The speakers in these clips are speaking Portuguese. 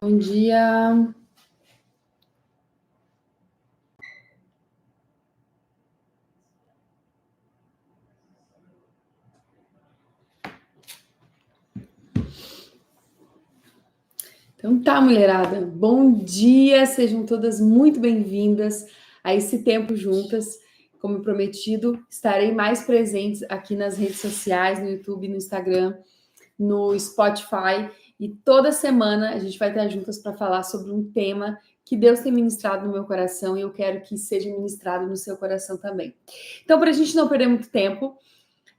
Bom dia. Então tá, mulherada. Bom dia, sejam todas muito bem-vindas a esse tempo juntas. Como prometido, estarei mais presente aqui nas redes sociais, no YouTube, no Instagram, no Spotify. E toda semana a gente vai estar juntas para falar sobre um tema que Deus tem ministrado no meu coração e eu quero que seja ministrado no seu coração também. Então, para a gente não perder muito tempo,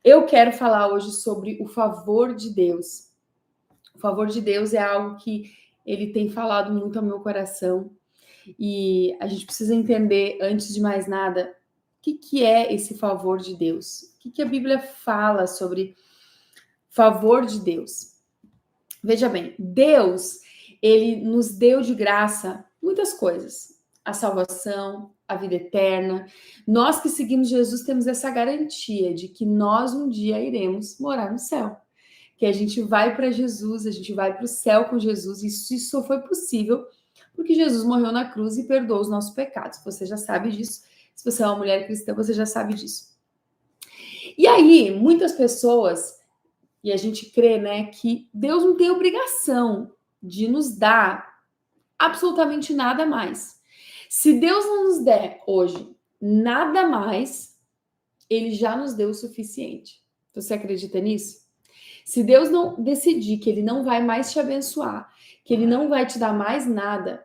eu quero falar hoje sobre o favor de Deus. O favor de Deus é algo que ele tem falado muito ao meu coração e a gente precisa entender, antes de mais nada, o que é esse favor de Deus? O que a Bíblia fala sobre favor de Deus? Veja bem, Deus, ele nos deu de graça muitas coisas. A salvação, a vida eterna. Nós que seguimos Jesus temos essa garantia de que nós um dia iremos morar no céu. Que a gente vai para Jesus, a gente vai para o céu com Jesus. Isso só foi possível porque Jesus morreu na cruz e perdoou os nossos pecados. Você já sabe disso. Se você é uma mulher cristã, você já sabe disso. E aí, muitas pessoas, e a gente crê, né, que Deus não tem obrigação de nos dar absolutamente nada mais. Se Deus não nos der hoje nada mais, ele já nos deu o suficiente. Você acredita nisso? Se Deus não decidir que ele não vai mais te abençoar, que ele não vai te dar mais nada,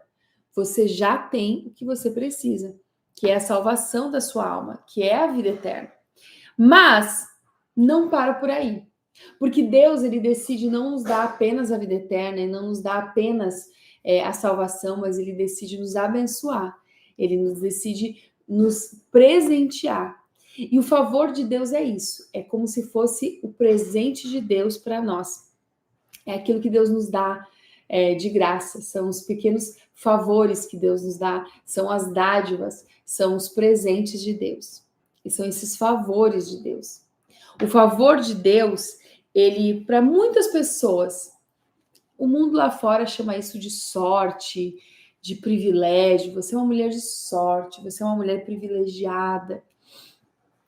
você já tem o que você precisa, que é a salvação da sua alma, que é a vida eterna. Mas não para por aí. Porque Deus, ele decide não nos dar apenas a vida eterna e não nos dar apenas a salvação, mas ele decide nos abençoar. Ele nos decide nos presentear. E o favor de Deus é isso. É como se fosse o presente de Deus para nós. É aquilo que Deus nos dá de graça. São os pequenos favores que Deus nos dá. São as dádivas. São os presentes de Deus. E são esses favores de Deus. O favor de Deus, ele, para muitas pessoas, o mundo lá fora chama isso de sorte, de privilégio. Você é uma mulher de sorte, você é uma mulher privilegiada.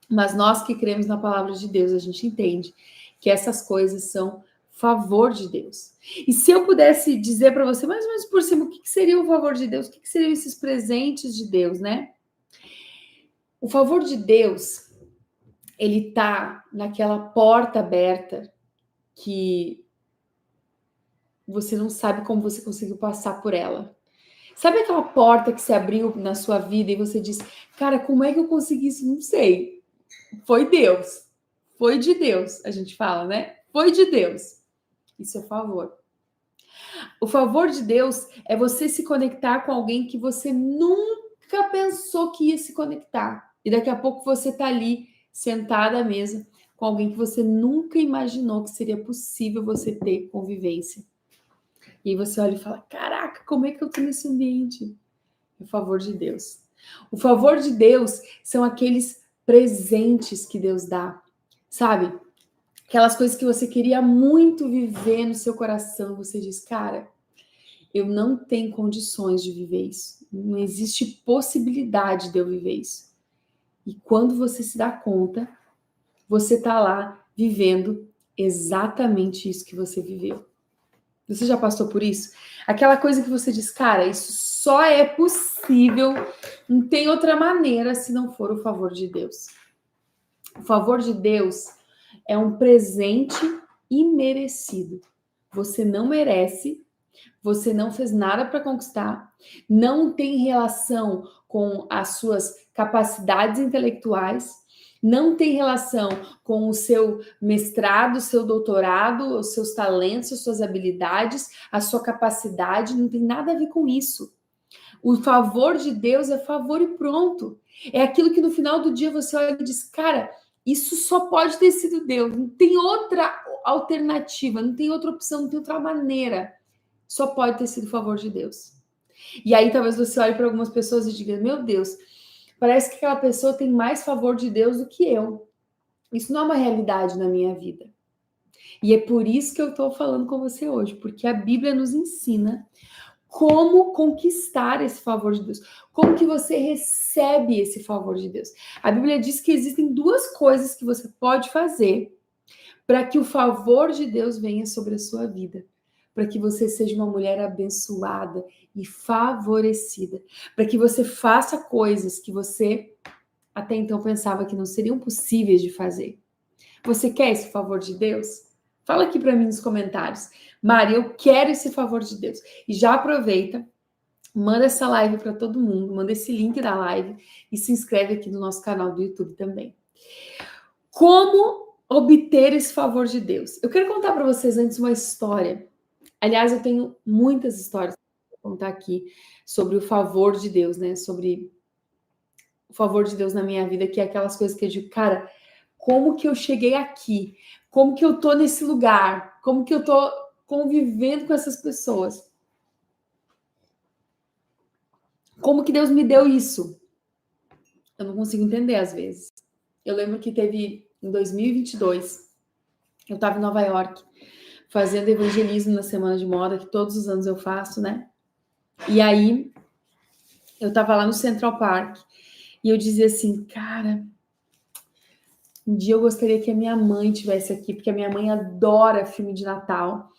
Mas nós que cremos na palavra de Deus, a gente entende que essas coisas são favor de Deus. E se eu pudesse dizer para você mais ou menos por cima o que seria o favor de Deus, o que seriam esses presentes de Deus, né? O favor de Deus, ele tá naquela porta aberta que você não sabe como você conseguiu passar por ela. Sabe aquela porta que se abriu na sua vida e você diz, cara, como é que eu consegui isso? Não sei. Foi Deus. Foi de Deus, a gente fala, né? Foi de Deus. Isso é favor. O favor de Deus é você se conectar com alguém que você nunca pensou que ia se conectar. E daqui a pouco você tá ali, sentada à mesa, com alguém que você nunca imaginou que seria possível você ter convivência. E aí você olha e fala, caraca, como é que eu tô nesse ambiente? É o favor de Deus. O favor de Deus são aqueles presentes que Deus dá, sabe? Aquelas coisas que você queria muito viver no seu coração, você diz, cara, eu não tenho condições de viver isso. Não existe possibilidade de eu viver isso. E quando você se dá conta, você tá lá vivendo exatamente isso que você viveu. Você já passou por isso? Aquela coisa que você diz, cara, isso só é possível, não tem outra maneira se não for o favor de Deus. O favor de Deus é um presente imerecido. Você não merece, você não fez nada para conquistar, não tem relação com as suas capacidades intelectuais, não tem relação com o seu mestrado, seu doutorado, os seus talentos, as suas habilidades, a sua capacidade, não tem nada a ver com isso. O favor de Deus é favor e pronto. É aquilo que no final do dia você olha e diz, cara, isso só pode ter sido Deus, não tem outra alternativa, não tem outra opção, não tem outra maneira. Só pode ter sido o favor de Deus. E aí talvez você olhe para algumas pessoas e diga, meu Deus, parece que aquela pessoa tem mais favor de Deus do que eu. Isso não é uma realidade na minha vida. E é por isso que eu estou falando com você hoje, porque a Bíblia nos ensina como conquistar esse favor de Deus, como que você recebe esse favor de Deus. A Bíblia diz que existem duas coisas que você pode fazer para que o favor de Deus venha sobre a sua vida, para que você seja uma mulher abençoada e favorecida, para que você faça coisas que você até então pensava que não seriam possíveis de fazer. Você quer esse favor de Deus? Fala aqui para mim nos comentários. Mari, eu quero esse favor de Deus. E já aproveita, manda essa live para todo mundo, manda esse link da live e se inscreve aqui no nosso canal do YouTube também. Como obter esse favor de Deus? Eu quero contar para vocês antes uma história. Aliás, eu tenho muitas histórias para contar aqui sobre o favor de Deus, né? Sobre o favor de Deus na minha vida, que é aquelas coisas que eu digo, cara, como que eu cheguei aqui? Como que eu tô nesse lugar? Como que eu tô convivendo com essas pessoas? Como que Deus me deu isso? Eu não consigo entender às vezes. Eu lembro que teve em 2022, eu estava em Nova York fazendo evangelismo na Semana de Moda, que todos os anos eu faço, né? E aí eu estava lá no Central Park e eu dizia assim, cara, um dia eu gostaria que a minha mãe estivesse aqui, porque a minha mãe adora filme de Natal.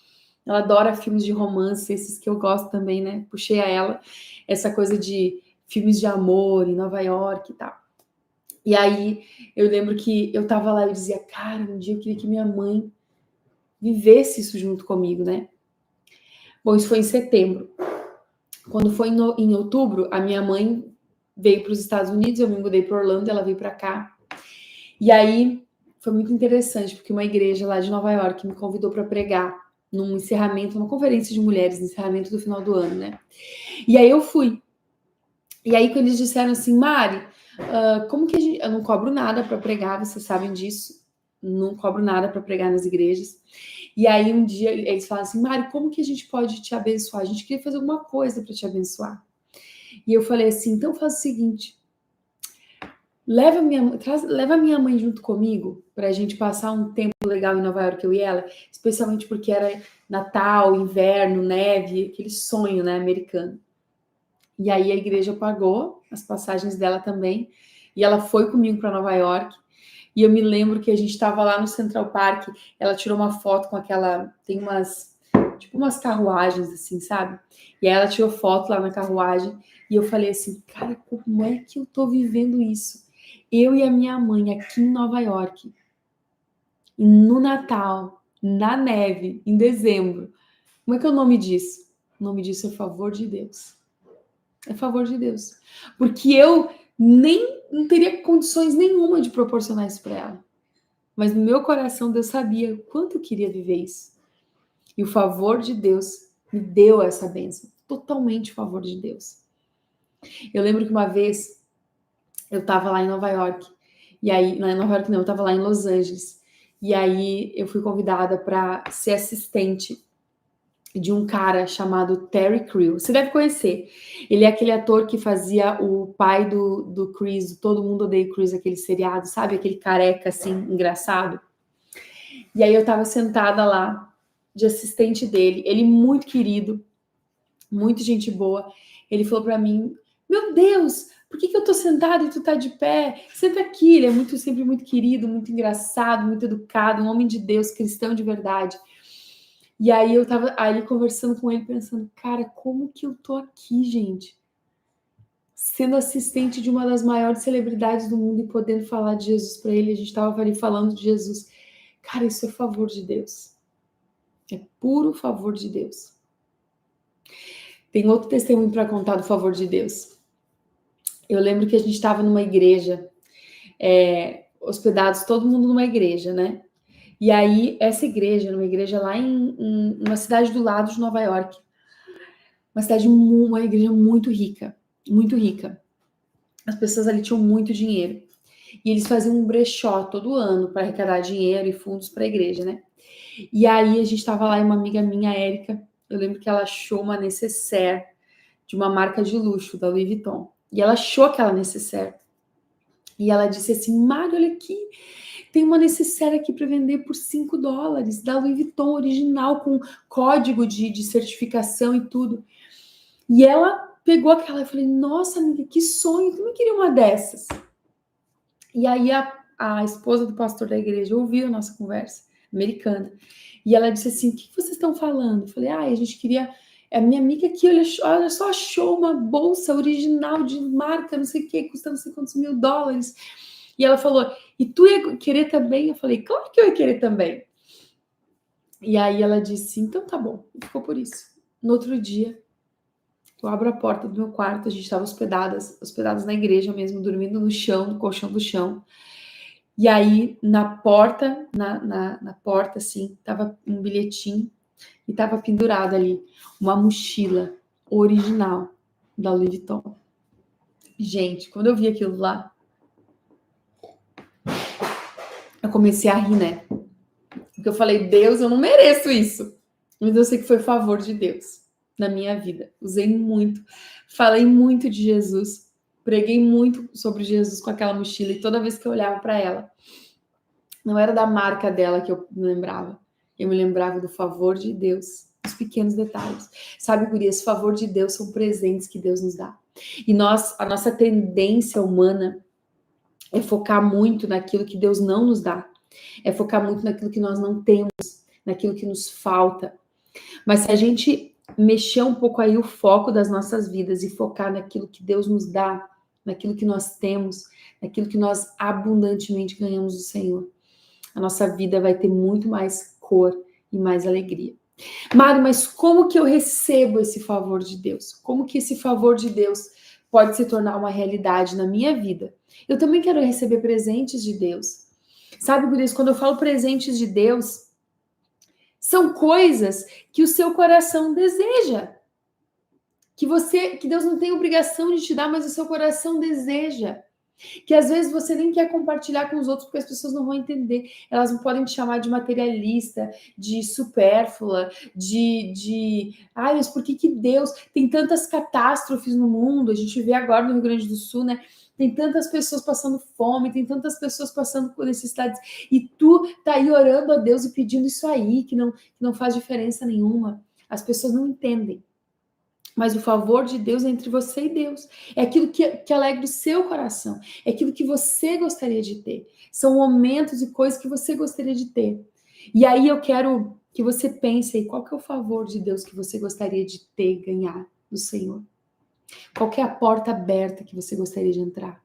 Ela adora filmes de romance, esses que eu gosto também, né? Puxei a ela essa coisa de filmes de amor em Nova York e tal. E aí eu lembro que eu tava lá e eu dizia, cara, um dia eu queria que minha mãe vivesse isso junto comigo, né? Bom, isso foi em setembro. Quando foi em outubro, a minha mãe veio para os Estados Unidos, eu me mudei para Orlando, ela veio para cá. E aí foi muito interessante, porque uma igreja lá de Nova York me convidou para pregar num encerramento, uma conferência de mulheres, encerramento do final do ano, né? E aí eu fui. E aí quando eles disseram assim, Mari, como que a gente... Eu não cobro nada para pregar, vocês sabem disso. Não cobro nada para pregar nas igrejas. E aí um dia eles falaram assim, Mari, como que a gente pode te abençoar? A gente queria fazer alguma coisa para te abençoar. E eu falei assim, então faz o seguinte, leva minha mãe junto comigo para a gente passar um tempo legal em Nova York, eu e ela, especialmente porque era Natal, inverno, neve, aquele sonho, né, americano. E aí a igreja pagou as passagens dela também, e ela foi comigo para Nova York. E eu me lembro que a gente estava lá no Central Park, ela tirou uma foto com aquela, tem umas carruagens assim, sabe? E aí ela tirou foto lá na carruagem, e eu falei assim, cara, como é que eu tô vivendo isso? Eu e a minha mãe aqui em Nova York, e no Natal, na neve, em dezembro. Como é que é o nome disso? O nome disso é favor de Deus. É favor de Deus. Porque eu nem não teria condições nenhuma de proporcionar isso para ela. Mas no meu coração Deus sabia o quanto eu queria viver isso. E o favor de Deus me deu essa bênção. Totalmente o favor de Deus. Eu lembro que uma vez eu estava lá em Nova York. E aí, não, em Nova York não, eu estava lá em Los Angeles. E aí eu fui convidada para ser assistente de um cara chamado Terry Crews. Você deve conhecer. Ele é aquele ator que fazia o pai do Chris, do Todo Mundo Odeia o Chris, aquele seriado, sabe? Aquele careca, assim, engraçado. E aí eu tava sentada lá, de assistente dele. Ele muito querido, muito gente boa. Ele falou pra mim, meu Deus, por que eu tô sentada e tu tá de pé? Senta aqui. Ele é sempre muito querido, muito engraçado, muito educado, um homem de Deus, cristão de verdade. E aí eu tava ali conversando com ele, pensando, cara, como que eu tô aqui, gente? Sendo assistente de uma das maiores celebridades do mundo e podendo falar de Jesus para ele, a gente tava ali falando de Jesus. Cara, isso é favor de Deus. É puro favor de Deus. Tem outro testemunho para contar do favor de Deus. Eu lembro que a gente estava numa igreja, hospedados, todo mundo numa igreja, né? E aí, essa igreja, uma igreja lá em uma cidade do lado de Nova York, uma igreja muito rica, muito rica. As pessoas ali tinham muito dinheiro. E eles faziam um brechó todo ano para arrecadar dinheiro e fundos para a igreja, né? E aí a gente estava lá e uma amiga minha, Érica, eu lembro que ela achou uma nécessaire de uma marca de luxo, da Louis Vuitton. E ela achou aquela nécessaire. E ela disse assim, Mari, olha aqui, tem uma necessaire aqui para vender por $5, da Louis Vuitton original, com código de certificação e tudo. E ela pegou aquela, eu falei, nossa, amiga, que sonho, eu também queria uma dessas. E aí a esposa do pastor da igreja ouviu a nossa conversa, americana, e ela disse assim, o que vocês estão falando? Eu falei, a gente queria... A minha amiga aqui, olha só, achou uma bolsa original de marca, não sei o que, custando não sei quantos $1.000. E ela falou, e tu ia querer também? Eu falei, claro que eu ia querer também. E aí ela disse, então tá bom. E ficou por isso. No outro dia, eu abro a porta do meu quarto, a gente estava hospedadas na igreja mesmo, dormindo no chão, no colchão do chão. E aí, na porta, na porta, assim, tava um bilhetinho e tava pendurado ali uma mochila original da Louis Vuitton. Gente, quando eu vi aquilo lá, eu comecei a rir, né? Porque eu falei, Deus, eu não mereço isso. Mas eu sei que foi favor de Deus na minha vida. Usei muito, falei muito de Jesus, preguei muito sobre Jesus com aquela mochila e toda vez que eu olhava para ela, não era da marca dela que eu me lembrava. Eu me lembrava do favor de Deus, dos pequenos detalhes. Sabe, gurias, favor de Deus são presentes que Deus nos dá. E a nossa tendência humana é focar muito naquilo que Deus não nos dá. É focar muito naquilo que nós não temos, naquilo que nos falta. Mas se a gente mexer um pouco aí o foco das nossas vidas e focar naquilo que Deus nos dá, naquilo que nós temos, naquilo que nós abundantemente ganhamos do Senhor, a nossa vida vai ter muito mais cor e mais alegria. Mari, mas como que eu recebo esse favor de Deus? Como que esse favor de Deus pode se tornar uma realidade na minha vida? Eu também quero receber presentes de Deus. Sabe, gurias, quando eu falo presentes de Deus, são coisas que o seu coração deseja. Que Deus não tem obrigação de te dar, mas o seu coração deseja. Que às vezes você nem quer compartilhar com os outros porque as pessoas não vão entender. Elas não podem te chamar de materialista, de supérflua, ai, mas por que Deus tem tantas catástrofes no mundo? A gente vê agora no Rio Grande do Sul, né? Tem tantas pessoas passando fome, tem tantas pessoas passando por necessidades, e tu tá aí orando a Deus e pedindo isso aí, que não faz diferença nenhuma. As pessoas não entendem. Mas o favor de Deus é entre você e Deus. É aquilo que alegra o seu coração. É aquilo que você gostaria de ter. São momentos e coisas que você gostaria de ter. E aí eu quero que você pense aí, qual que é o favor de Deus que você gostaria de ter, ganhar do Senhor? Qual que é a porta aberta que você gostaria de entrar?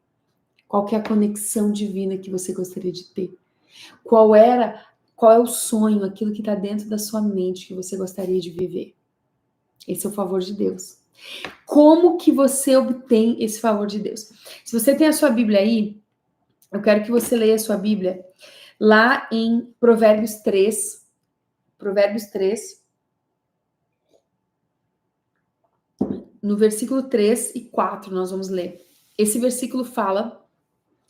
Qual que é a conexão divina que você gostaria de ter? Qual é o sonho, aquilo que está dentro da sua mente que você gostaria de viver? Esse é o favor de Deus. Como que você obtém esse favor de Deus? Se você tem a sua Bíblia aí, eu quero que você leia a sua Bíblia lá em Provérbios 3. Provérbios 3. No versículo 3 e 4 nós vamos ler. Esse versículo fala,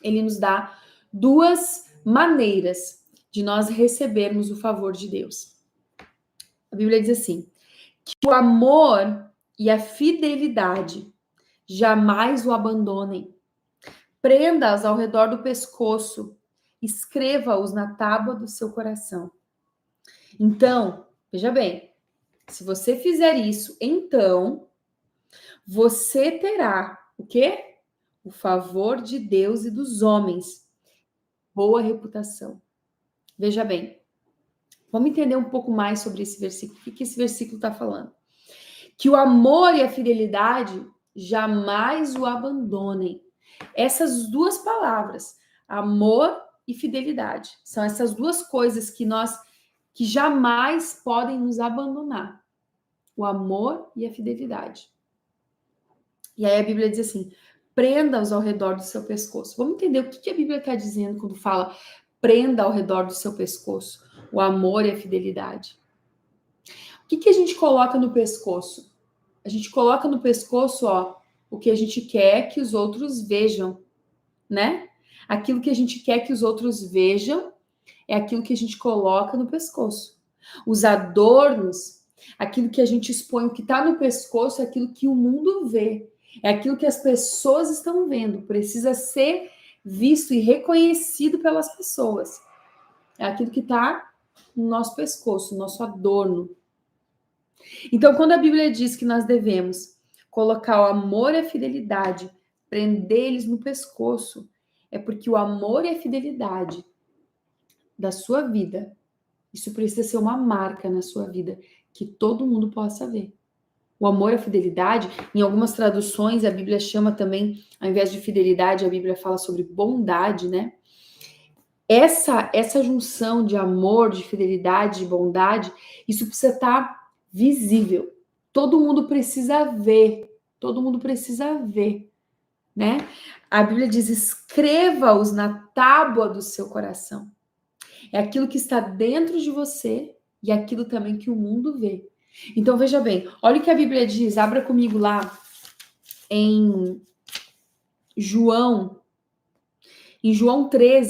ele nos dá duas maneiras de nós recebermos o favor de Deus. A Bíblia diz assim, que o amor e a fidelidade jamais o abandonem. Prenda-os ao redor do pescoço, escreva-os na tábua do seu coração. Então, veja bem, se você fizer isso, então você terá o quê? O favor de Deus e dos homens. Boa reputação. Veja bem, vamos entender um pouco mais sobre esse versículo. O que esse versículo está falando? Que o amor e a fidelidade jamais o abandonem. Essas duas palavras, amor e fidelidade, são essas duas coisas que jamais podem nos abandonar. O amor e a fidelidade. E aí a Bíblia diz assim, prenda-os ao redor do seu pescoço. Vamos entender o que a Bíblia está dizendo quando fala prenda ao redor do seu pescoço, o amor e a fidelidade. O que a gente coloca no pescoço? A gente coloca no pescoço, ó, o que a gente quer que os outros vejam, né? Aquilo que a gente quer que os outros vejam é aquilo que a gente coloca no pescoço. Os adornos, aquilo que a gente expõe, o que está no pescoço é aquilo que o mundo vê. É aquilo que as pessoas estão vendo. Precisa ser visto e reconhecido pelas pessoas. É aquilo que está no nosso pescoço, no nosso adorno. Então, quando a Bíblia diz que nós devemos colocar o amor e a fidelidade, prender eles no pescoço, é porque o amor e a fidelidade da sua vida, isso precisa ser uma marca na sua vida, que todo mundo possa ver. O amor e a fidelidade, em algumas traduções, a Bíblia chama também, ao invés de fidelidade, a Bíblia fala sobre bondade, né? Essa junção de amor, de fidelidade, de bondade, isso precisa estar visível. Todo mundo precisa ver. Todo mundo precisa ver, né? A Bíblia diz: escreva-os na tábua do seu coração. É aquilo que está dentro de você e aquilo também que o mundo vê. Então, veja bem, olha o que a Bíblia diz, abra comigo lá em João 13,